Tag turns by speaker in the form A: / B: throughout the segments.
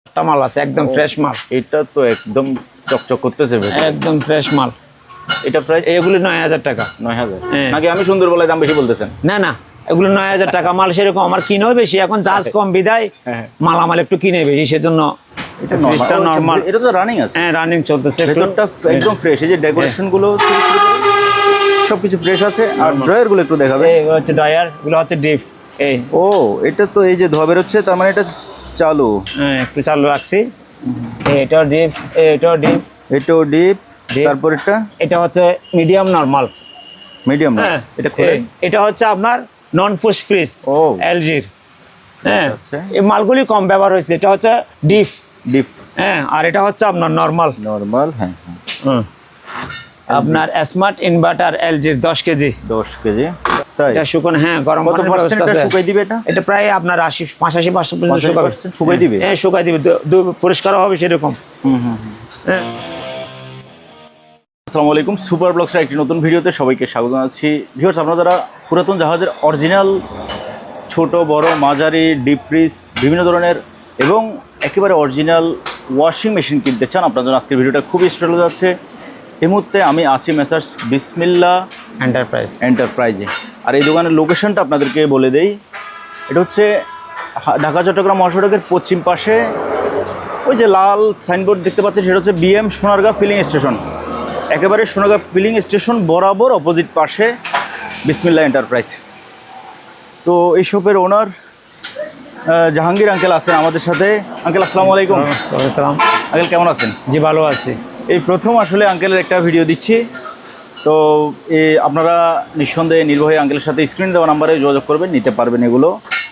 A: মাল আছে একদম ফ্রেশ মাল।
B: এটা তো একদম চকচক করতেছে ভাই,
A: একদম ফ্রেশ মাল।
B: এটা প্রাইস
A: এগুলো 9000 টাকা।
B: 9000
A: হ্যাঁ।
B: নাকি আমি সুন্দর বলে দাম বেশি বলতেছেন?
A: না না, এগুলো 9000 টাকা মাল। সেরকম আমার কিনেও বেশি, এখন চার্জ কম বিদায়
B: হ্যাঁ।
A: মালামাল একটু কিনে বেশি, সেজন্য
B: এটা
A: ফ্রিজটা নরমাল।
B: এটা তো রানিং আছে,
A: হ্যাঁ রানিং চলতেছে।
B: ভেতরটা একদম ফ্রেশ, এই যে ডেকোরেশন গুলো সবকিছু ফ্রেশ আছে। আর ড্রয়ার গুলো একটু দেখাবে।
A: এগুলো হচ্ছে ড্রয়ার, এগুলো হচ্ছে ডিপ। এই
B: ও এটা তো এই যে ধোয়া বেরোচ্ছে, তার মানে এটা চালু।
A: হ্যাঁ, একটু চালু রাখছি। এটাও ডিপ, এটাও ডিপ।
B: এটাও ডিপ। তারপর
A: এটা হচ্ছে মিডিয়াম নরমাল।
B: মিডিয়াম না,
A: হ্যাঁ,
B: এটা খুলে
A: এটা হচ্ছে আপনার নন পুশ ফ্রিজ
B: ও
A: এলজির। হ্যাঁ,
B: আচ্ছা।
A: এই মালগুলি কম ব্যবহার হয়েছে। এটা হচ্ছে ডিপ।
B: ডিপ।
A: হ্যাঁ, আর এটা হচ্ছে আপনার নরমাল।
B: নরমাল। হ্যাঁ হ্যাঁ।
A: আপনার স্মার্ট ইনভার্টার এলজির 10 কেজি।
B: 10 কেজি। তাই
A: এটা শুকনো, হ্যাঁ গরম
B: কত পার্সেন্ট এটা শুকাই দিবে? এটা
A: প্রায় আপনার 85%
B: শুকাই দিবে।
A: হ্যাঁ শুকাই দিবে, পরিষ্কার হবে সেরকম। হ্যাঁ।
B: আসসালামু আলাইকুম, সুপার ব্লগসের একটি নতুন ভিডিওতে সবাইকে স্বাগত জানাচ্ছি। ভিউয়ার্স, আপনারা যারা পুরাতন জাহাজের অরিজিনাল ছোট বড় মাঝারি ডিপ ফ্রিজ বিভিন্ন ধরনের এবং একেবারে অরিজিনাল ওয়াশিং মেশিন কিনতে চান, আপনার জন্য আজকের ভিডিওটা খুবই স্পেশাল যাচ্ছে। এই মুহূর্তে আমি আছি মেসার্স বিসমিল্লাহ এন্টারপ্রাইজে। আর এই দোকানের লোকেশনটা আপনাদেরকে বলে দেই। এটা হচ্ছে ঢাকা চট্টগ্রাম মহাসড়কের পশ্চিম পাশে ওই যে লাল সাইনবোর্ড দেখতে পাচ্ছেন, সেটা হচ্ছে বিএম সোনারগাঁ ফিলিং স্টেশন। একেবারে সোনারগাঁ ফিলিং স্টেশন বরাবর অপোজিট পাশে বিসমিল্লাহ এন্টারপ্রাইজ। তো এই শপের ওনার জাহাঙ্গীর আঙ্কেল আছেন আমাদের সাথে। আঙ্কেল আসসালামু আলাইকুম।
A: আসসালাম।
B: আঙ্কেল কেমন আছেন?
A: জি ভালো আছি।
B: এই প্রথম আসলে আঙ্কেলের একটা ভিডিও দিচ্ছি, তো আপনারা নিঃসন্দেহে নির্ভয়ে আঙ্কেলের সাথে স্ক্রিন দেওয়া নাম্বারে যোগাযোগ করবেন, নিতে পারবেন এগুলো।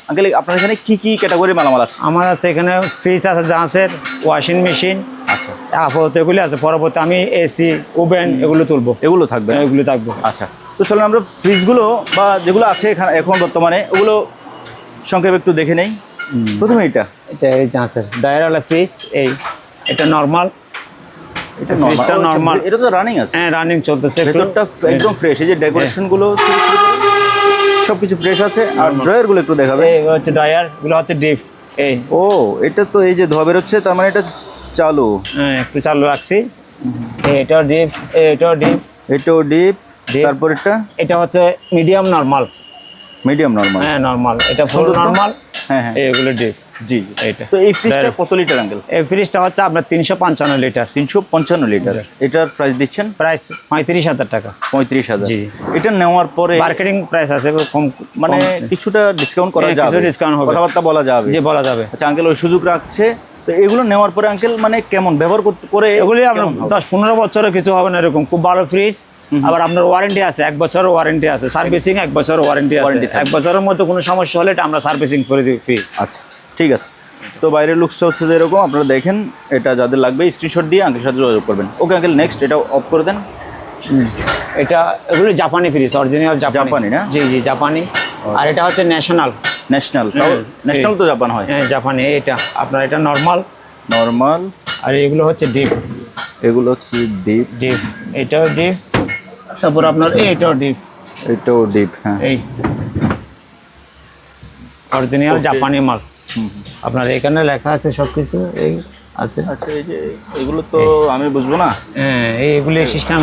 B: আঙ্কেল আপনার এখানে কি কি ক্যাটাগরি মালামাল আছে?
A: আমার আছে এখানে ফ্রিজ আছে, জাহাজের ওয়াশিং মেশিন।
B: আচ্ছা,
A: আপাতত এগুলি আছে, পরবর্তী আমি এসি ওভেন এগুলো তুলবো।
B: এগুলো থাকবে?
A: এগুলো থাকবো।
B: আচ্ছা, তো চলুন আমরা ফ্রিজগুলো বা যেগুলো আছে এখানে এখন বর্তমানে ওগুলো সংক্ষেপে একটু দেখে নেই। প্রথমে এটা
A: এই জাহাজের ডায়ারওয়ালা ফ্রিজ। এটা নরমাল।
B: এটা
A: নরমাল।
B: এটা তো রানিং আছে?
A: হ্যাঁ রানিং চলতেছে।
B: ভেতরটা একদম ফ্রেশ, এই যে ডেকোরেশন গুলো সবকিছু ফ্রেশ আছে। আর ড্রয়ার গুলো একটু দেখাবে।
A: এগুলো হচ্ছে ড্রয়ার, এগুলো হচ্ছে ডিপ।
B: ও এটা তো এই যে ধোয়া বেরোচ্ছে, তার মানে এটা চালু।
A: হ্যাঁ, একটু চালু রাখছি। এটাও ডিপ, এটাও ডিপ।
B: এটাও ডিপ। তারপর
A: এটা হচ্ছে মিডিয়াম নরমাল।
B: Medium normal.
A: হ্যাঁ নরমাল। এটা ফুল নরমাল।
B: হ্যাঁ হ্যাঁ,
A: এগুলো ডিপ।
B: জি।
A: এটা
B: তো এই ফ্রিজটা কত লিটার আঙ্কেল?
A: এই ফ্রিজটা হচ্ছে আপনার 355 লিটার।
B: 355 লিটার। এটার প্রাইস দিচ্ছেন
A: প্রাইস 35,000 টাকা।
B: 35,000।
A: জি।
B: এটা নেওয়ার পরে
A: মার্কেটিং প্রাইস আছে কম,
B: মানে কিছুটা ডিসকাউন্ট করা যাবে?
A: কিছু ডিসকাউন্ট হবে,
B: কথাবার্তা বলা যাবে?
A: জি বলা যাবে।
B: আচ্ছা আঙ্কেল ওই সুযোগ রাখছে। তো এগুলো নেওয়ার পরে আঙ্কেল মানে কেমন ব্যবহার করে?
A: এগুলি আপনার 10-15 বছরে কিছু হবে না, এরকম খুব ভালো ফ্রিজ। আবার আপনার ওয়ারেন্টি আছে, 1 বছরের ওয়ারেন্টি আছে। সার্ভিসিং 1 বছরের ওয়ারেন্টি আছে। 1 বছরের মধ্যে কোনো সমস্যা হলে এটা আমরা সার্ভিসিং করে দিই ফ্রি।
B: আচ্ছা ঠিক আছে। তো বাইরের লুকসটা হচ্ছে যে এরকম, আপনারা দেখেন। এটা যাদের লাগবে স্ক্রিনশট দিয়ে আঙ্কেলের সাথে যোগাযোগ করবেন। ওকে আঙ্কেল, নেক্সট এটা অফ করে দেন।
A: এটা এগুলি জাপানি ফ্রিজ, অরিজিনাল
B: জাপানি না?
A: জি জি জাপানি। আর এটা হচ্ছে ন্যাশনাল।
B: ন্যাশনাল তো জাপান হয়।
A: হ্যাঁ জাপানি। এটা আপনার এটা নরমাল। আর এগুলো হচ্ছে ডিপ।
B: এগুলো হচ্ছে ডিপ।
A: এটাও ডিপ। তারপর আপনার এটাও ডিপ।
B: এটাও ডিপ। হ্যাঁ,
A: এই অরিজিনাল জাপানি মাল। আপনার এখানে লেখা আছে সবকিছু এই আছে।
B: আচ্ছা, এই যে এগুলো তো আমি বুঝবো না।
A: হ্যাঁ এইগুলি সিস্টেম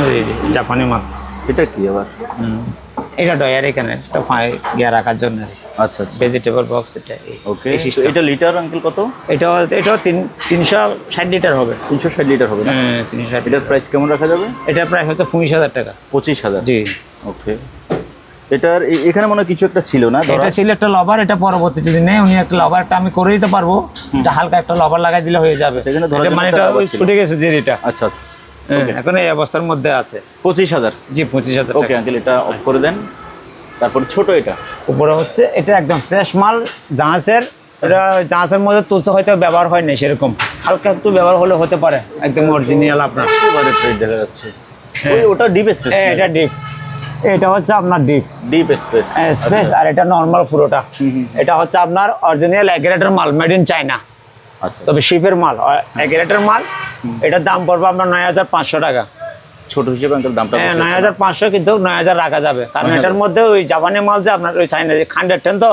A: জাপানি মাল।
B: এটা কি আবার?
A: এটা ডয়ার, এখানে এটা গিয়া রাখার জন্য।
B: আচ্ছা আচ্ছা,
A: ভেজিটেবল বক্স। এটা
B: ওকে। এটা লিটার আঙ্কেল কত?
A: এটাও 360 লিটার হবে।
B: 360 লিটার হবে না?
A: হ্যাঁ 360।
B: এটার প্রাইস কেমন রাখা যাবে?
A: এটার প্রাইস হচ্ছে 25,000 টাকা।
B: 25,000?
A: জি।
B: ওকে। এটার এখানে মনে হয় কিছু একটা ছিল না?
A: এটা ছিল একটা লবার। এটা পরবর্তীতে দিনে উনি একটা লবারটা আমি করে দিতে পারবো। এটা হালকা একটা লবার লাগাই দিলে হয়ে যাবে।
B: সেখানে
A: মানে এটা ছুটে গেছে যে এটা।
B: আচ্ছা আচ্ছা,
A: এখন এই অবস্থার মধ্যে আছে।
B: 25,000?
A: জি 25,000
B: ওকে আঙ্কেল, এটা অফ করে দেন। তারপর ছোট এটা
A: উপরে হচ্ছে এটা একদম ফ্রেশ মাল জাহাজের। এটা জাহাজের মধ্যে তুলসে হয়তো ব্যবহার হয় না, সেরকম হালকা একটু ব্যবহার হলে হতে পারে। একদম অরিজিনাল আপনার
B: একেবারে ফ্রেশ দেখা যাচ্ছে। ওটা ডিপ স্পেস?
A: এটা ডিপ। এটা হচ্ছে আপনার
B: ডিপ স্পেস।
A: স্পেস। আর এটা নরমাল পুরোটা। এটা হচ্ছে আপনার অরিজিনাল এগ্রেটার মাল, মেড ইন চায়না।
B: আচ্ছা,
A: তবে শিপের মাল, এগ্রেটার মাল। এটার দাম পড়বে আপনার 9,500 টাকা।
B: ছোট হিসেবে আঙ্কেল দামটা
A: হ্যাঁ 9500, কিন্তু 9000 রাখা যাবে, কারণ এটার মধ্যে ওই জাপানি মাল যে আপনার ওই চাইনা যে 110 তো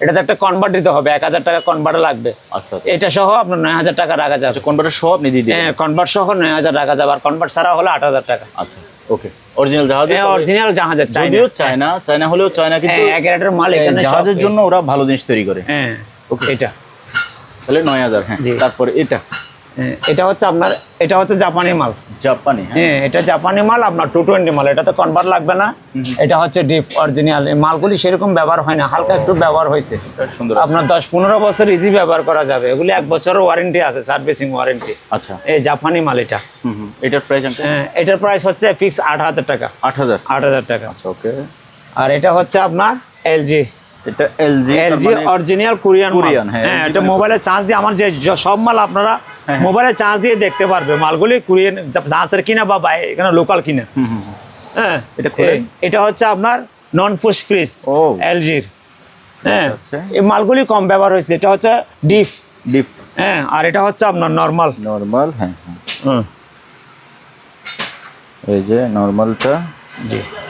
A: এটাতে একটা কনভার্ট দিতে হবে, 1000 টাকা কনভার্ট লাগবে।
B: আচ্ছা আচ্ছা,
A: এটা সহ আপনার 9000 টাকা রাখা যাবে।
B: কনভার্টার সহ আপনি দিয়ে দিবেন?
A: হ্যাঁ কনভার্ট সহ 9000 রাখা যাবে, আর কনভার্ট ছাড়া হলে 8000 টাকা।
B: আচ্ছা ওকে, অরিজিনাল জাহাজ,
A: হ্যাঁ অরিজিনাল জাহাজের,
B: যদিও চায়না হলেও চায়না, কিন্তু
A: এক রেটের মাল এখানে
B: জাহাজের জন্য ওরা ভালো জিনিস তৈরি করে।
A: হ্যাঁ
B: ওকে,
A: এটা
B: তাহলে 9000। হ্যাঁ, তারপরে
A: এটা হচ্ছে আপনার, এটা হচ্ছে জাপানি মাল।
B: জাপানি?
A: হ্যাঁ এটা জাপানি মাল আপনার 220 মাল, এটা তো কনভার্ট লাগবে না। এটা হচ্ছে ডিপ অরিজিনাল। এই মালগুলি সেরকম ব্যবহার হয় না, হালকা একটু ব্যবহার হয়েছে।
B: সুন্দর,
A: আপনার 10-15 বছর ইজি ব্যবহার করা যাবে। এগুলি 1 বছরের ওয়ারেন্টি আছে, সার্ভিসিং ওয়ারেন্টি।
B: আচ্ছা,
A: এই জাপানি মাল এটা।
B: এটার প্রাইস?
A: হ্যাঁ এটার প্রাইস হচ্ছে ফিক্স 8000 টাকা।
B: 8000
A: টাকা।
B: আচ্ছা ওকে।
A: আর এটা হচ্ছে আপনার এলজি।
B: এটা এলজি
A: অরিজিনাল কোরিয়ান। হ্যাঁ এটা মোবাইলে চার্জ দিয়ে, আমার যে সব মাল আপনারা মোবাইলে চার্জ দিয়ে দেখতে পারবে, মালগুলি কোরিয়ান জাহাজের কিনা বা এখানে লোকাল কিনা। হ্যাঁ এটা হচ্ছে আপনার নন পুশ ফ্রিজ এলজির। হ্যাঁ এই মালগুলি কম ব্যবহার হয়েছে। এটা হচ্ছে ডিপ। হ্যাঁ আর এটা হচ্ছে আপনার নরমাল।
B: হ্যাঁ এই যে নরমালটা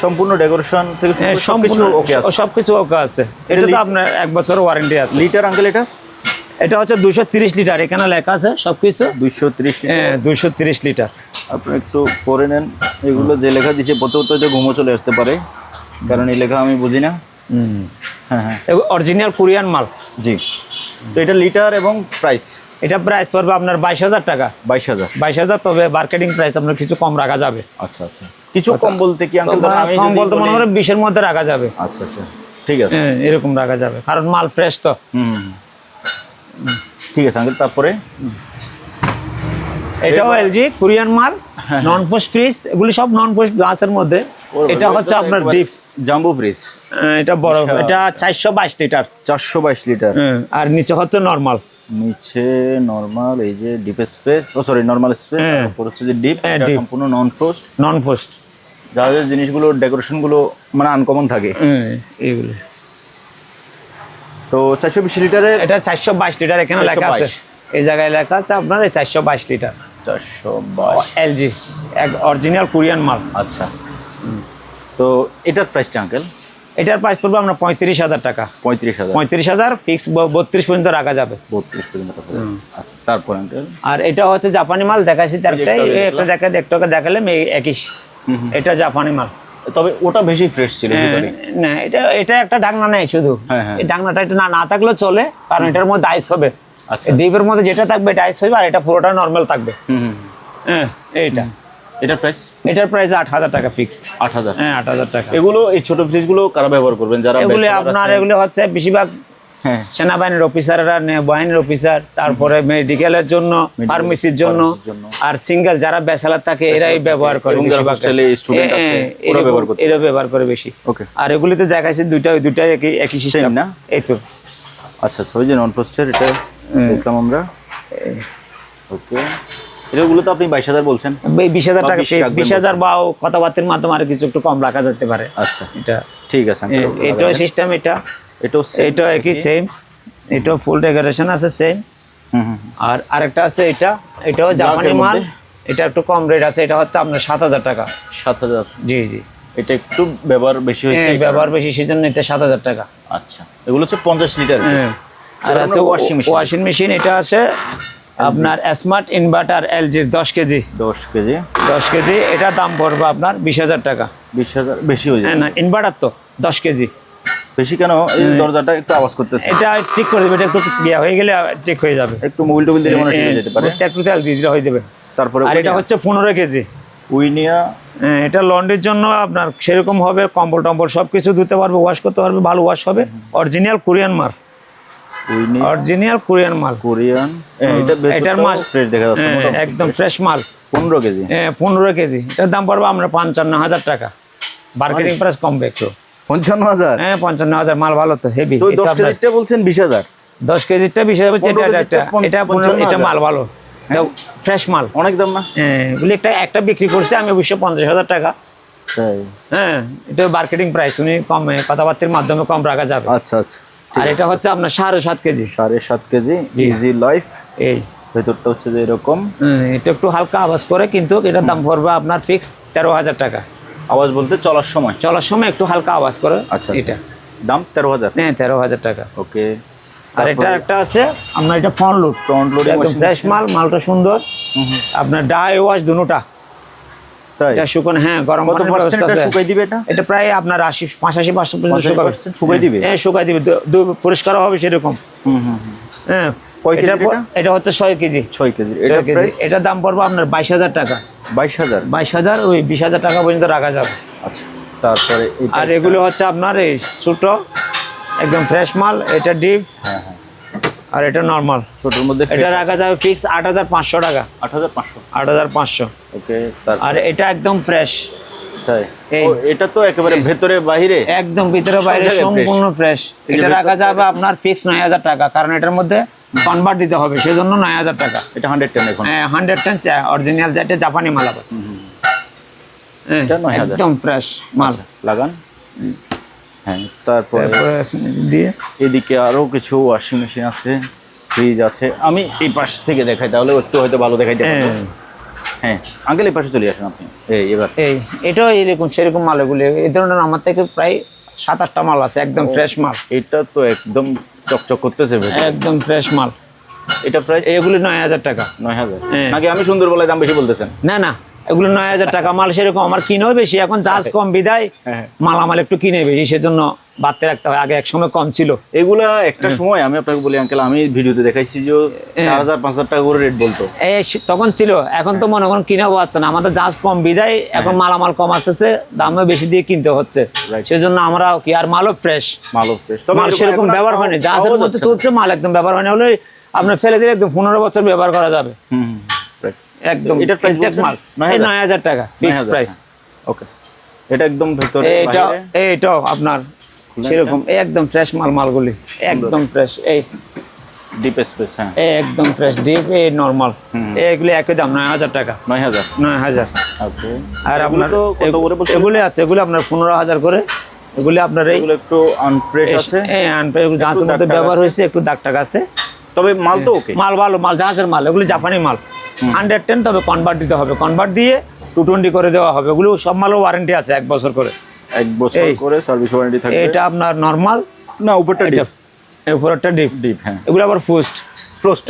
B: সম্পূর্ণ ডেকোরেশন থেকে সবকিছু ওকে আছে,
A: সবকিছু ওকে আছে। এটা তো আপনার 1 বছরের ওয়ারেন্টি আছে।
B: লিটার আঙ্কেল
A: এটা হচ্ছে 230 লিটার, এখানে লেখা আছে সবকিছু
B: 230 লিটার।
A: হ্যাঁ 230 লিটার।
B: আপনি একটু পড়ে নেন, এগুলো যে লেখা দিয়েছে প্রত্যেকটা ঘুমো চলে আসতে পারে, কারণ এই লেখা আমি বুঝি না। হ্যাঁ
A: অরিজিনাল কোরিয়ান মাল।
B: জি। তো এটা লিটার এবং প্রাইস?
A: এটা প্রাইস পড়বে আপনার 22000 টাকা।
B: 22000,
A: তবে মার্কেটিং প্রাইস আপনার কিছু কম রাখা যাবে।
B: আচ্ছা আচ্ছা, কিছু কম বলতে কি আঙ্কেল?
A: কম বলতে মনে হয় 20 এর মধ্যে রাখা যাবে।
B: আচ্ছা আচ্ছা ঠিক আছে,
A: এরকম রাখা যাবে, কারণ মাল ফ্রেশ তো।
B: ঠিক আছে আঙ্কেল। তারপরে
A: এটাও এলজি কোরিয়ান মাল, নন পুশ ফ্রিজ। এগুলি সব নন পুশ গ্লাসের মধ্যে। এটা হচ্ছে আপনার ডিপ
B: জাম্বো ফ্রিজ।
A: এটা বড়, এটা 422 লিটার।
B: 422 লিটার।
A: আর নিচে হচ্ছে নরমাল।
B: নিচে নরমাল, এই যে ডিপ স্পেস, নরমাল স্পেস, তারপর হচ্ছে যে ডিপ। এটা সম্পূর্ণ নন পোস্ট। যাদের জিনিসগুলো ডেকোরেশন গুলো মানে আনকমন থাকে
A: এইগুলো।
B: তো 420 লিটারের,
A: এটা 422 লিটার এখানে লেখা আছে, এই জায়গায় লেখা আছে আপনার 422 লিটার।
B: 422
A: এলজি, এক অরিজিনাল কোরিয়ান মাল।
B: আচ্ছা, তো এটার প্রাইসটা আঙ্কেল?
A: এটার প্রাইস পড়বে আপনার 35000 টাকা। 35000 ফিক্স, 32 পর্যন্ত রাখা যাবে।
B: 32 পর্যন্ত। আচ্ছা, তারপর আঙ্কেল? আর
A: এটা হচ্ছে জাপানি মাল, দেখাইছি একটা দেখালাম একই। এটা জাপানি মাল,
B: তবে ওটা বেশি ফ্রেশ ছিল।
A: না এটা একটা ঢাকনা নেই শুধু, এই ঢাকনাটা এটা না থাকলেও চলে, কারণ এটার মধ্যে আইস হবে।
B: আচ্ছা,
A: ডিপের মধ্যে যেটা থাকবে এটা আইস হবে, আর এটা পুরোটা নরমাল থাকবে। হ্যাঁ
B: এটার প্রাইস?
A: এটার প্রাইস 8000 টাকা ফিক্স।
B: 8000?
A: হ্যাঁ 8000 টাকা।
B: এগুলো, এই ছোট ফ্রিজগুলো কারা ব্যবহার করবেন? যারা
A: এগুলো আপনার, এগুলো হচ্ছে বেশিরভাগ সেনাবাহিনীর অফিসাররা, বাহিনীর অফিসার, তারপরে মেডিকেলের জন্য, ফার্মেসির জন্য, আর সিঙ্গেল যারা ব্যাচেলর থাকে এরাই ব্যবহার করে বেশিরভাগ। এরা ব্যবহার করে বেশি। আর এগুলিতে দেখাইছে দুইটা একই সিস্টেম
B: না?
A: এই তো।
B: আচ্ছা আচ্ছা, ওই যে নন পোস্টের এটা দেখলাম আমরা। ওকে, এগুলো তো আপনি 22000 বলছেন। 20000
A: টাকা, 20000 বা কথাবার্তার মাধ্যমে আর কিছু একটু কম রাখা যেতে পারে।
B: আচ্ছা,
A: এটা
B: ঠিক আছে।
A: এটাও সিস্টেম, এটাও একই সেম। এটাও ফুল ডেকোরেশন আছে সেম। আর আরেকটা আছে এটাও জাপানি মাল। এটা একটু কম রেট আছে, এটা হচ্ছে আপনার 7000 টাকা।
B: 7000?
A: জি জি,
B: এটা একটু ব্যবহার বেশি হয়েছে।
A: ব্যবহার বেশি, সেজন্য এটা 7000 টাকা।
B: আচ্ছা, এগুলো হচ্ছে 50 লিটার।
A: আর আছে ওয়াশিং মেশিন। এটা আছে আপনার স্মার্ট ইনভার্টার এলজির 10 কেজি। 10 কেজি এটার দাম পড়বে আপনার 20000 টাকা।
B: 20000 বেশি হয়ে যায়?
A: না, ইনভার্টার তো 10 কেজি
B: বেশি কেন? এই দরজাটা একটু আওয়াজ করতেছে।
A: এটা ঠিক করে দেবে, এটা একটু ইয়া হয়ে গেলে ঠিক হয়ে যাবে।
B: একটু মোবাইল টোবিল দিলে মনে ঠিক হয়ে যেতে পারে।
A: একটু তেল দিয়ে দিলে হয়ে যাবে।
B: তারপরে
A: আর এটা হচ্ছে 15 কেজি
B: উইনিয়া।
A: এটা লন্ড্রির জন্য আপনার সেরকম হবে, কম্বল টম্বল সবকিছু ধুতে পারবে, ওয়াশ করতে পারবে, ভালো ওয়াশ হবে। অরিজিনাল কোরিয়ান মাল। অরিজিনাল কোরিয়ান মাল।
B: কোরিয়ান। এটার মাল ফ্রেশ দেখা যাচ্ছে,
A: একদম ফ্রেশ মাল।
B: 15 কেজি?
A: 15 কেজি। এটার দাম পড়বে আমরা 55000 টাকা। মার্কেটিং প্রাইস কমবে একটু।
B: 55000?
A: হ্যাঁ 55000, মাল ভালো তো, হেভি।
B: তো 10 কেজিটা বলছেন 20000?
A: 10 কেজিটা 20000 হচ্ছে। এটা মাল ভালো, এটা ফ্রেশ মাল।
B: অনেক দাম না?
A: হ্যাঁ, এগুলি একটা বিক্রি করছে আমি অবশ্য 50000 টাকা। হ্যাঁ, এটা মার্কেটিং প্রাইস, উনি কম কথাবার্তার মাধ্যমে কম রাখা যাবে।
B: আচ্ছা আচ্ছা।
A: আর এটা হচ্ছে আপনার 7.5 কেজি।
B: 7.5 KG easy life.
A: এই
B: ভেতরটা হচ্ছে যে এরকম,
A: এটা একটু হালকা আওয়াজ করে, কিন্তু এটার দাম পড়বে আপনার ফিক্স 13,000 টাকা।
B: আওয়াজ বলতে চলার সময়
A: একটু হালকা আওয়াজ করে।
B: আচ্ছা,
A: এটা
B: দাম 13,000।
A: হ্যাঁ, 13,000 টাকা।
B: ওকে।
A: আর এটা একটা আছে আপনার, এটা ফ্রন্ট লোড, একদম ফ্রেশ মালটা সুন্দর। আপনার ডাই ওয়াশ দুটোটা,
B: তাই
A: এটা শুকানো, হ্যাঁ গরম
B: কত পার্সেন্ট এটা শুকাই দিবে?
A: এটা প্রায় আপনার 85% পর্যন্ত
B: শুকাই দিবে।
A: হ্যাঁ, শুকাই দিবে, পরিষ্কার হবে সেরকম। হ্যাঁ, এটা হচ্ছে 6 কেজি।
B: 6 কেজি। এটা প্রাইস,
A: এটার দাম পড়বে আপনার 22,000 টাকা।
B: 22,000
A: ওই 20,000 টাকা পর্যন্ত রাখা যাবে।
B: আচ্ছা, তারপরে
A: আর এগুলো হচ্ছে আপনার এই ছোট একদম ফ্রেশ মাল, এটা ডিপ।
B: হ্যাঁ,
A: আর এটা নরমাল।
B: ছোটর মধ্যে
A: এটা রাখা যাবে ফিক্স 8,500 টাকা। 8,500।
B: ওকে।
A: আর এটা একদম ফ্রেশ।
B: তাই? এটা তো একেবারে ভেতরে বাইরে,
A: একদম ভিতরে বাইরে সম্পূর্ণ ফ্রেশ। এটা রাখা যাবে আপনার ফিক্স 9,000 টাকা, কারণ এটার মধ্যে কনভার্ট দিতে হবে, সেজন্য 9,000 টাকা।
B: এটা 110 এখন?
A: হ্যাঁ, 110 অরিজিনাল, যেটা জাপানি মাল আবার। একদম ফ্রেশ মাল।
B: লাগান। হ্যাঁ, তারপরে
A: দিয়ে
B: এদিকে আরো কিছু ওয়াশিং মেশিন আছে, ফ্রিজ আছে। আমি এই পাশ থেকে দেখাই, তাহলে একটু হয়তো ভালো দেখাইতে পারবো। হ্যাঁ আঙ্কেল, এই পাশে চলে আসেন আপনি। এবার
A: এটাও এরকম সেরকম মাল, এগুলো এই ধরনের আমার থেকে প্রায় 7-8টা মাল আছে, একদম ফ্রেশ মাল।
B: এটা তো একদম চকচক করতেছে,
A: একদম ফ্রেশ মাল।
B: এটা প্রাইস?
A: এগুলি 9,000 টাকা।
B: 9,000 নাকি আমি সুন্দর বলে দাম বেশি বলতেছেন?
A: না, এগুলো 9,000 টাকা মাল, সেরকম আমার কিনেও বেশি, এখন চার্জ কম বিদায় মালামাল একটু কিনে বেশি, সেজন্য বাড়তে রাখতে হয়। আগে এক সময় কম ছিল
B: এগুলা। একটা সময় আমি আপনাকে বলি আঙ্কেল, আমি ভিডিওতে দেখাইছি যে 4,000-5,000 টাকা করে রেট বলতো,
A: তখন ছিল। এখন তো মনে করেন কিনেও পাচ্ছে না, আমাদের চার্জ কম বিদায় এখন মালামাল কম আসতেছে, দামও বেশি দিয়ে কিনতে হচ্ছে, সেজন্য আমরা কি আর মালও ফ্রেশ। মাল সেরকম ব্যবহার হয়নি, জাহাজের মধ্যে তুলছে মাল, একদম ব্যবহার হয়নি, হলে আপনার ফেলে দিলে একদম 15 বছর ব্যবহার করা যাবে। একদম
B: এটা প্রাইস
A: মাল 9,000 টাকা ফিক্স প্রাইস।
B: ওকে। এটা একদম ভেতরে
A: এইটাও আপনার সেরকম একদম ফ্রেশ মালগুলি একদম ফ্রেশ। এই
B: ডিপ স্পেস, হ্যাঁ
A: একদম ফ্রেশ ডিপ, এই নরমাল, এগুলি একই দাম 9,000 টাকা। 9,000।
B: ওকে।
A: আর আপনার তো কত করে বলছেন? এগুলি আছে, এগুলি আপনার 15,000 করে। এগুলি আপনার
B: এইগুলো একটু আনপ্রেস আছে,
A: আনপ্রেস, জাহাজের মধ্যে ব্যবহার হয়েছে, একটু দাগ টাগ আছে,
B: তবে মাল তো ওকে,
A: মাল ভালো মাল, জাহাজের মাল, এগুলি জাপানি মাল 110, তবে কনভার্ট দিতে হবে, কনভার্ট দিয়ে 220 করে দেওয়া হবে। ওগুলো সব মালের ওয়ারেন্টি আছে 1 বছর করে,
B: 1 বছর করে সার্ভিস ওয়ারেন্টি থাকবে।
A: এটা আপনার নরমাল
B: না, উপরটা ডিপ,
A: উপরটা ডিপ। হ্যাঁ, এগুলো আবার ফ্রোস্ট,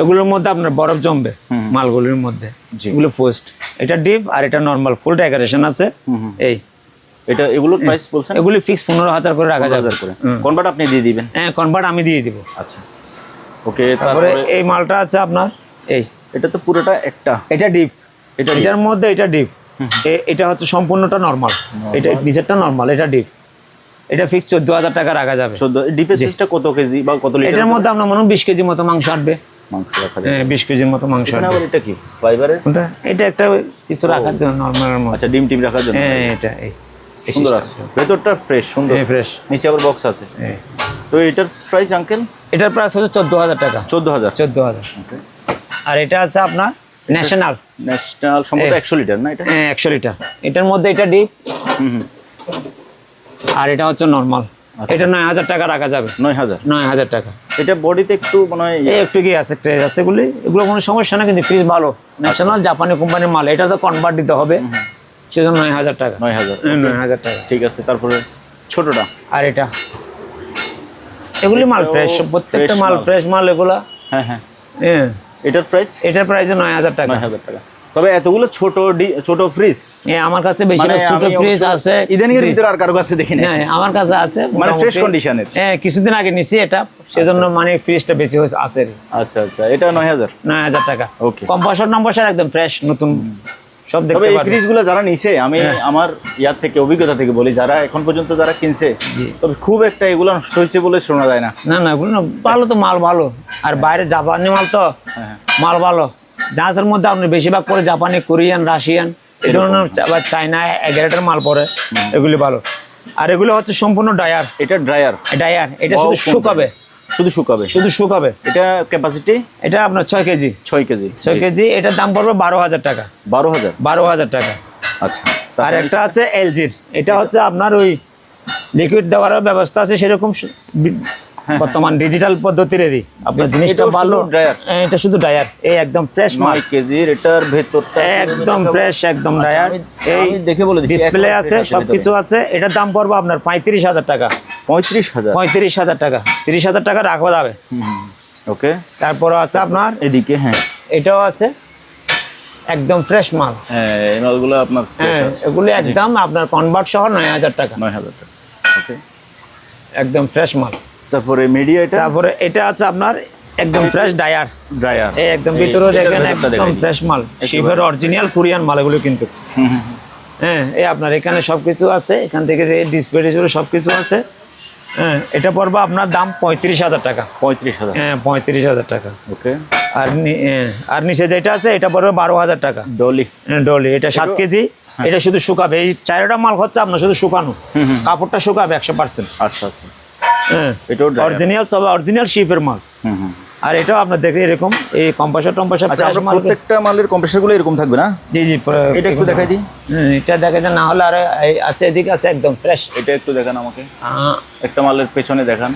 A: এগুলোর মধ্যে আপনার বরফ জমবে মালগুলোর মধ্যে, এগুলো ফ্রোস্ট। এটা ডিপ আর এটা নরমাল, ফুল ডেকোরেশন আছে।
B: এটা এগুলোর প্রাইস বলছেন?
A: এগুলো ফিক্স 15,000 করে রাখা যাবে।
B: কনভার্ট আপনি দিয়ে দিবেন? হ্যাঁ,
A: কনভার্ট আমি দিয়ে দিব।
B: আচ্ছা, ওকে।
A: তারপরে এই মালটা আছে আপনার,
B: এটা তো পুরোটা একটা,
A: এটা ডিপ, এটার মধ্যে এটা ডিপ, এটা হচ্ছে সম্পূর্ণটা নরমাল, এটা নিচেরটা নরমাল, এটা ডিপ। এটা ফিক্স 14,000 টাকা রাখা যাবে।
B: 14 ডিপ সাইজটা কত কেজি বা কত লিটার?
A: এটার মধ্যে আপনার মনে হয় 20 কেজি মতো মাংস আসবে।
B: মাংস রাখা যাবে?
A: হ্যাঁ, 20 কেজির মতো মাংস আসবে।
B: এটা কি ফাইবারের?
A: এটা একটা কিছু রাখার জন্য, নরমালের মধ্যে।
B: আচ্ছা, ডিম টিম রাখার জন্য।
A: হ্যাঁ, এটা
B: সুন্দর আছে, ভেতরটা ফ্রেশ, সুন্দর
A: ফ্রেশ,
B: নিচে আবার বক্স আছে। তো এটার প্রাইস আঙ্কেল?
A: এটার প্রাইস হচ্ছে 14,000 টাকা।
B: 14,000।
A: আর এটা আছে আপনার ন্যাশনাল
B: সম্ভবত 100 লিটার না? এটা
A: 100 লিটার। এটার মধ্যে এটা ডিপ, আর এটা হচ্ছে নরমাল। এটা 9,000 টাকা রাখা যাবে। 9,000 টাকা।
B: এটা বডিতে একটু মনে হয়
A: একটু কি আছে, ক্রেজ আছে, এগুলো কোনো সমস্যা না, কিন্তু ফ্রিজ ভালো, ন্যাশনাল জাপানি কোম্পানির মাল। এটা তো কনভার্ট দিতে হবে, সেজন্য 9,000 টাকা। 9,000 টাকা।
B: ঠিক আছে। তারপরে ছোটটা,
A: আর এটা, এগুলি মাল ফ্রেশ, প্রত্যেকটা মাল ফ্রেশ মাল এগুলা।
B: হ্যাঁ। এটার প্রাইস?
A: এটার প্রাইস 9,000 টাকা।
B: 9,000 টাকা। তবে এতগুলো ছোট ফ্রিজ
A: আমার কাছে বেশি ছোট ফ্রিজ আছে,
B: ইদানিং এর ভিতরে আর কারো কাছে দেখি না।
A: আমার কাছে আছে,
B: মানে ফ্রেশ কন্ডিশনের।
A: কিছুদিন আগে নিছি এটা, সেজন্য মানে ফ্রিজটা বেশি হয়েছে আছে।
B: আচ্ছা, এটা 9,000
A: টাকা।
B: ওকে।
A: কম্প্রেসর নম্বর একদম ফ্রেশ নতুন সব দেখতে
B: পাবেন। এই
A: পারবেন।
B: ফ্রিজগুলো যারা নিছে, আমি আমার ইয়ার থেকে অভিজ্ঞতা থেকে বলি, যারা এখন পর্যন্ত যারা কিনছে, তবে খুব একটা এগুলো নষ্ট হয়েছে বলে শোনা যায় না।
A: না, এগুলো ভালো, তো মাল ভালো। আর বাইরে জাপানি মাল তো মাল ভালো, জাহাজের মধ্যে আপনি বেশিরভাগ পরে জাপানি, কোরিয়ান, রাশিয়ান, এই ধরনের, আবার চায়না 11টার মাল পরে, এগুলি ভালো। আর এগুলো হচ্ছে সম্পূর্ণ ডায়ার।
B: এটা ড্রায়ার?
A: এটা শুধু শুকাবে। এটা
B: ক্যাপাসিটি?
A: এটা আপনার 6 কেজি। 6 কেজি। এটার দাম পড়বে 12,000 টাকা। 12,000 টাকা।
B: আচ্ছা।
A: আর একটা আছে এলজির, এটা হচ্ছে আপনার ওই লিকুইড দেওয়ার ব্যবস্থা আছে, সেরকম বর্তমান ডিজিটাল পদ্ধতিরই আপনার জিনিসটা ভালো। এটা শুধু ড্রায়ার, এই একদম ফ্রেশ মাল,
B: 9 কেজির, এটার ভেতরটা
A: একদম ফ্রেশ, একদম ড্রায়ার। এই
B: আমি দেখে বলে দিচ্ছি,
A: ডিসপ্লে আছে, সবকিছু আছে। এটার দাম পড়বে আপনার 35,000 টাকা।
B: 35,000
A: টাকা, 30,000 টাকা রাখা যাবে।
B: ওকে,
A: তারপরে আছে আপনার
B: এদিকে, হ্যাঁ
A: এটাও আছে, একদম ফ্রেশ মাল।
B: হ্যাঁ, এই মালগুলো আপনার
A: এগুলো একদম আপনার কনভার্ট সহ 9,000 টাকা।
B: 9,000 টাকা। ওকে,
A: একদম ফ্রেশ মাল।
B: তারপরে মিডিয়া,
A: তারপরে এটা আছে আপনার একদম ফ্রেশ ড্রায়ার। এই একদম ভিতরে দেখেন, একদম ফ্রেশ মাল, শিভের অরিজিনাল কোরিয়ান মাল এগুলো কিন্তু। হ্যাঁ, এই আপনার এখানে সবকিছু আছে, এখান থেকে ডিসপ্লে টিসপ্লে সবকিছু আছে। হ্যাঁ, এটা পড়বে আপনার দাম 35,000 টাকা।
B: 35,000,
A: হ্যাঁ, 35,000 টাকা।
B: ওকে।
A: আর নিচে যেটা আছে এটা পড়বে 12,000 টাকা। ডলি এটা 7 কেজি। এটা শুধু শুকাবে, এই চারটা মাল হচ্ছে আপনার শুধু শুকানো, কাপড়টা শুকাবে 100%।
B: আচ্ছা আচ্ছা,
A: হ্যাঁ,
B: এটা
A: অরিজিনাল, তবে অরিজিনাল শিপের মাল। আর এটাও আপনার দেখে এরকম এই কম্প্রেসর টম্প্রেসর।
B: আচ্ছা, প্রত্যেকটা মালের কম্প্রেসরগুলো এরকম থাকবে না?
A: জি জি,
B: এটা একটু দেখাই দিই।
A: এটা দেখা যায় না হলে আর আছে, এদিকে আছে একদম ফ্রেশ।
B: এটা একটু দেখান আমাকে, একটা মালের পেছনে দেখান।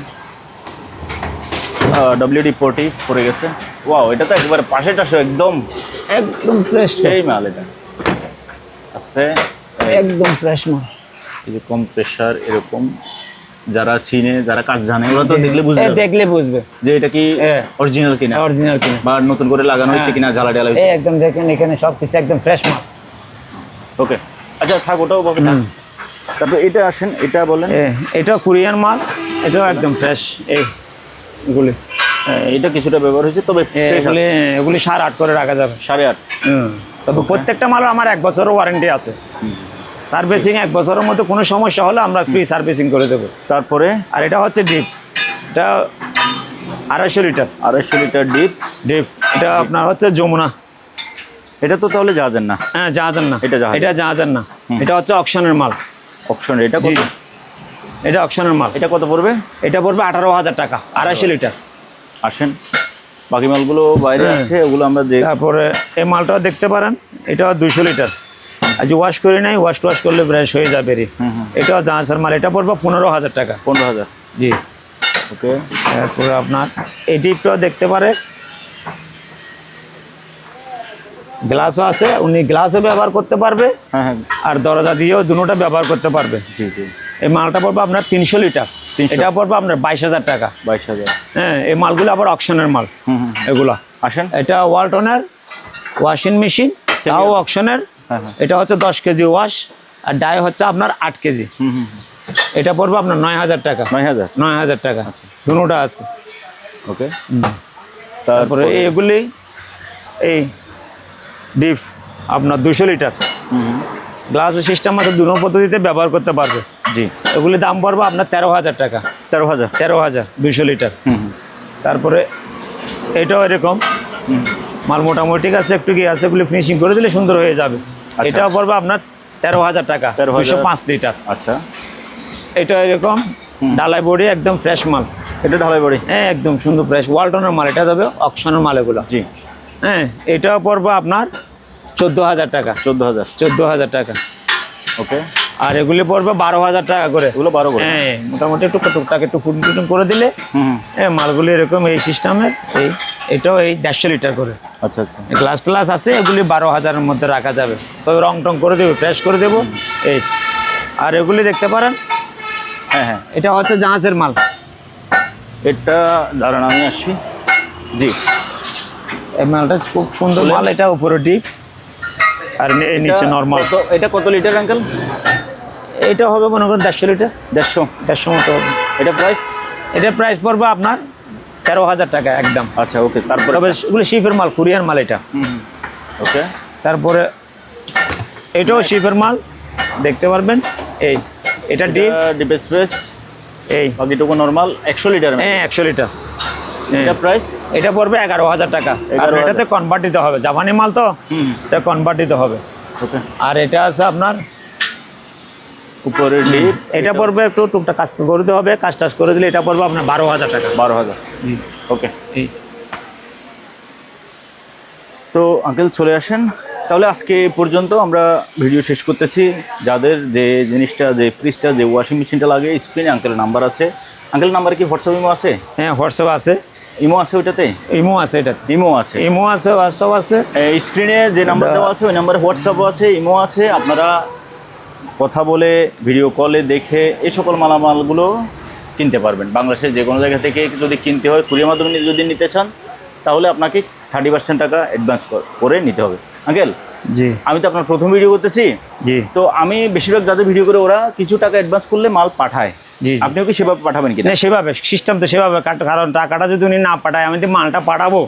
B: WD-40 পড়ে গেছে। ওয়াও, এটা তো একবারে পাশে টাশে একদম
A: ফ্রেশ
B: এই মাল। এটা আস্তে
A: একদম ফ্রেশ মাল।
B: এই যে কম্প্রেসার এরকম, যারা চিনে, যারা কাজ জানে, ওরা তো দেখলে বুঝবে যে এটা কি অরিজিনাল কিনা বা নতুন করে লাগানো হয়েছে কিনা, জ্বালা ডালা হয়েছে।
A: একদম দেখেন এখানে সবকিছু একদম ফ্রেশ মাল।
B: ওকে, আচ্ছা থাক, ওটাও পাবে না। তারপর এটা আসেন, এটা বলেন।
A: এটা কোরিয়ান মাল, এটাও একদম ফ্রেশ। এগুলি
B: এটা কিছুটা ব্যবহার হয়েছে, তবে
A: এগুলি 8.5 করে রাখা যাবে।
B: 8.5।
A: তবে প্রত্যেকটা মালও আমার 1 বছরের ওয়ারেন্টি আছে। সার্ভিসিং 1 বছরের মধ্যে কোনো সমস্যা হলে আমরা ফ্রি সার্ভিসিং করে দেবো।
B: তারপরে
A: আর এটা হচ্ছে ডিপ, এটা 250 লিটার।
B: 250 litre deep.
A: এটা আপনার হচ্ছে যমুনা।
B: এটা তো তাহলে জাহাজের না?
A: হ্যাঁ, জাহাজের না, এটা জাহাজের না, এটা হচ্ছে অকশনের মাল।
B: অকশনের, এটা কত?
A: এটা অকশনের মাল।
B: এটা কত পড়বে?
A: এটা পড়বে 18,000 টাকা, 250 লিটার।
B: আসেন, বাকি মালগুলো বাইরে আছে, ওগুলো আমরা দেখি।
A: তারপরে এই মালটাও দেখতে পারেন, এটা 200 লিটার। আজ ওয়াশ করি নাই, ওয়াশ করলে ব্রাশ হয়ে যাবে। এটা জাহাজের মাল, এটা পড়বে 15,000 টাকা।
B: 15,000,
A: জি।
B: ওকে,
A: তারপরে আপনার এই ডিপটাও দেখতে পারে, গ্লাসও আছে, উনি গ্লাসও ব্যবহার করতে পারবে। আর দরজা দিয়েও দুটোটা ব্যবহার করতে পারবে।
B: জি জি।
A: এই মালটা পড়বে আপনার 300 লিটার। এটা পড়বে আপনার 22,000 টাকা।
B: 22,000।
A: হ্যাঁ, এই মালগুলো আবার অকশনের মাল এগুলা।
B: আসেন,
A: এটা ওয়ালটনের ওয়াশিং মেশিন, তাও অকশনের। এটা হচ্ছে 10 কেজি ওয়াশ, আর ডাই হচ্ছে আপনার 8 কেজি। এটা পড়বে আপনার 9,000 টাকা। 9,000 টাকা, দুটোটা আছে।
B: ওকে।
A: তারপরে এগুলি এই ডিপ আপনার 200 লিটার। গ্লাস সিস্টেম আছে, দুটো পদ্ধতিতে ব্যবহার করতে পারবে।
B: জি।
A: এগুলি দাম পড়বে আপনার 13,000 টাকা। 13,000 200 লিটার। তারপরে এটাও এরকম মাল, মোটামুটি আছে, একটু কি আছে, এগুলি ফিনিশিং করে দিলে সুন্দর হয়ে যাবে। এটাও পড়বে আপনার 13,000 টাকা, 205 লিটার।
B: আচ্ছা,
A: এটা এরকম ঢালাই বডি, একদম ফ্রেশ মাল।
B: এটা ঢালাই বডি,
A: হ্যাঁ, একদম সুন্দর ফ্রেশ ওয়ালটনের মাল। এটা যাবে অকশনের মাল এগুলো।
B: জি।
A: হ্যাঁ, এটাও পড়বে আপনার 14,000 টাকা। 14,000 টাকা।
B: ওকে।
A: আর এগুলি পড়বে 12,000 টাকা করে।
B: এগুলো 12 করে।
A: হ্যাঁ, মোটামুটি একটু টুকটাক একটু ফুটিং করে দিলে মালগুলি এরকম এই সিস্টেমের। এটাও এই 150 লিটার করে।
B: আচ্ছা আচ্ছা।
A: গ্লাস আছে, এগুলি 12,000-এর মধ্যে রাখা যাবে। তবে রং টং করে দেবো, ফ্রেশ করে দেবো। এই আর এগুলি দেখতে পারেন।
B: হ্যাঁ,
A: এটা হচ্ছে জাহাজের মাল।
B: এটা দাঁড়ান, আমি আসছি। জি।
A: এই মালটা খুব সুন্দর মাল। এটা উপরে ডিপ আর নিচে নর্মাল।
B: এটা কত লিটার আঙ্কেল?
A: এটা হবে মনে করেন 150 লিটার। 150 মতো হবে। এটা প্রাইস পড়বে আপনার 13,000 টাকা একদম।
B: আচ্ছা, ওকে। তারপরে
A: এগুলো শিফের মাল, কোরিয়ান মাল এটা।
B: ওকে।
A: তারপরে এটাও শিফের মাল, দেখতে পারবেন। এটা
B: ডিপ স্পেস, বাকিটুকু নরমাল। 100 লিটার।
A: হ্যাঁ, 100 লিটার।
B: এটা প্রাইস?
A: এটা পড়বে 11,000 টাকা। আর এটাতে কনভার্ট দিতে হবে, জাপানি মাল তো, এটা কনভার্ট দিতে হবে।
B: ওকে।
A: আর এটা আছে আপনার
B: উপরে ডিপ,
A: এটা পড়বে একটু টুকটাক কাজ করে দিতে হবে, কাজ টাজ করে দিলে এটা পড়বে আপনার 12,000 টাকা।
B: 12,000।
A: জি।
B: ওকে। তো আঙ্কেল চলে আসেন, তাহলে আজকে পর্যন্ত আমরা ভিডিও শেষ করতেছি। যাদের যে জিনিসটা, যে ফ্রিজটা, যে ওয়াশিং মেশিনটা লাগে, স্ক্রিনে আঙ্কেলের নাম্বার আছে, আঙ্কেল নাম্বার কি হোয়াটসঅ্যাপ ইমো আছে?
A: হ্যাঁ হোয়াটসঅ্যাপ আছে,
B: ইমো আছে ওইটাতে?
A: ইমো আছে, এটা
B: ইমো আছে,
A: ইমো আছে, হোয়াটসঅ্যাপ আছে।
B: স্ক্রিনে যে নাম্বার দেওয়া আছে ওই নাম্বারে হোয়াটসঅ্যাপও আছে, ইমো আছে। আপনারা কথা বলে ভিডিও কলে দেখে এই সকল মালামালগুলো কিনতে পারবেন। বাংলাদেশের যে কোনো জায়গা থেকে যদি কিনতে হয়, কুরিয়ার মাধ্যমে যদি নিতে চান, তাহলে আপনাকে 30% টাকা অ্যাডভান্স করে নিতে হবে। আঙ্কেল
A: জি,
B: আমি তো আপনার প্রথম ভিডিও করতেছি,
A: জি,
B: তো আমি বেশিরভাগ যাদের ভিডিও করে ওরা কিছু টাকা অ্যাডভান্স করলে মাল পাঠায়।
A: জি,
B: আপনিও কি সেভাবে পাঠাবেন কিনা?
A: না সেভাবে সিস্টেম তো সেভাবে, কারণ টাকাটা যদি উনি না পাঠায়, আমি যে মালটা পাঠাবো,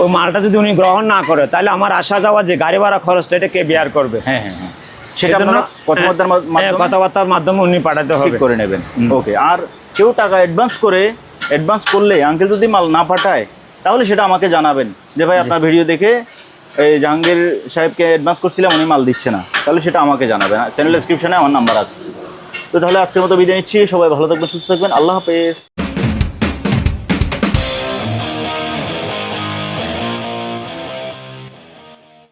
A: ওই মালটা যদি উনি গ্রহণ না করে, তাহলে আমার আসা যাওয়া যে গাড়ি ভাড়া খরচটা এটা কে বেয়ার করবে?
B: হ্যাঁ হ্যাঁ হ্যাঁ, সেটা আপনারা
A: কথাবার্তার মাধ্যমে উনি পাঠাতে হবে,
B: করে নেবেন। ওকে। আর কেউ টাকা অ্যাডভান্স করলে আঙ্কেল যদি মাল না পাঠায়, তাহলে সেটা আমাকে জানাবেন যে ভাই আপনার ভিডিও দেখে এই জাহাঙ্গীর সাহেবকে অ্যাডভান্স করছিলাম, উনি মাল দিচ্ছে না, তাহলে সেটা আমাকে জানাবেন। চ্যানেল ডেসক্রিপশনে আমার নাম্বার আছে। তো তাহলে আজকের মতো বিদায় নিচ্ছি। সবাই ভালো থাকবেন, সুস্থ থাকবেন, আল্লাহ হাফেজ।